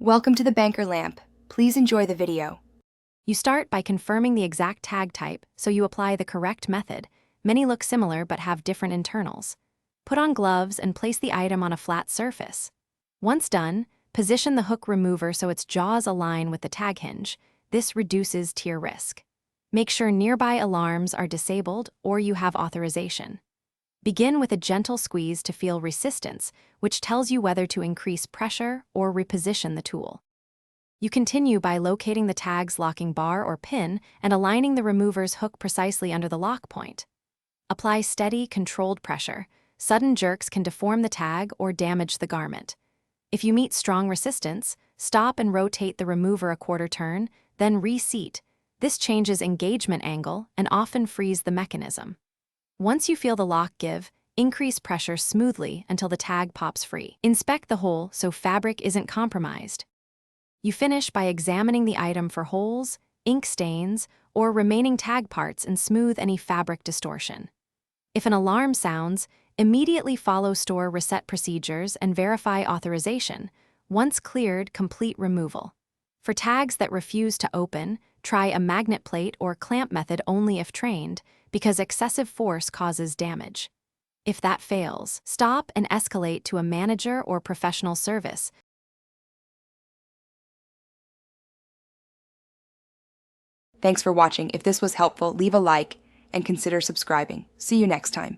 Welcome to the banker lamp. Please enjoy the video. You start by confirming the exact tag type, so you apply the correct method. Many look similar but have different internals. Put on gloves and place the item on a flat surface. Once done, position the hook remover so its jaws align with the tag hinge. This reduces tear risk. Make sure nearby alarms are disabled or you have authorization. Begin with a gentle squeeze to feel resistance, which tells you whether to increase pressure or reposition the tool. You continue by locating the tag's locking bar or pin and aligning the remover's hook precisely under the lock point. Apply steady, controlled pressure. Sudden jerks can deform the tag or damage the garment. If you meet strong resistance, stop and rotate the remover a quarter turn, then reseat. This changes engagement angle and often frees the mechanism. Once you feel the lock give, increase pressure smoothly until the tag pops free. Inspect the hole so fabric isn't compromised. You finish by examining the item for holes, ink stains, or remaining tag parts and smooth any fabric distortion. If an alarm sounds, immediately follow store reset procedures and verify authorization. Once cleared, complete removal. For tags that refuse to open, try a magnet plate or clamp method only if trained, because excessive force causes damage. If that fails, stop and escalate to a manager or professional service. Thanks for watching. If this was helpful, leave a like and consider subscribing. See you next time.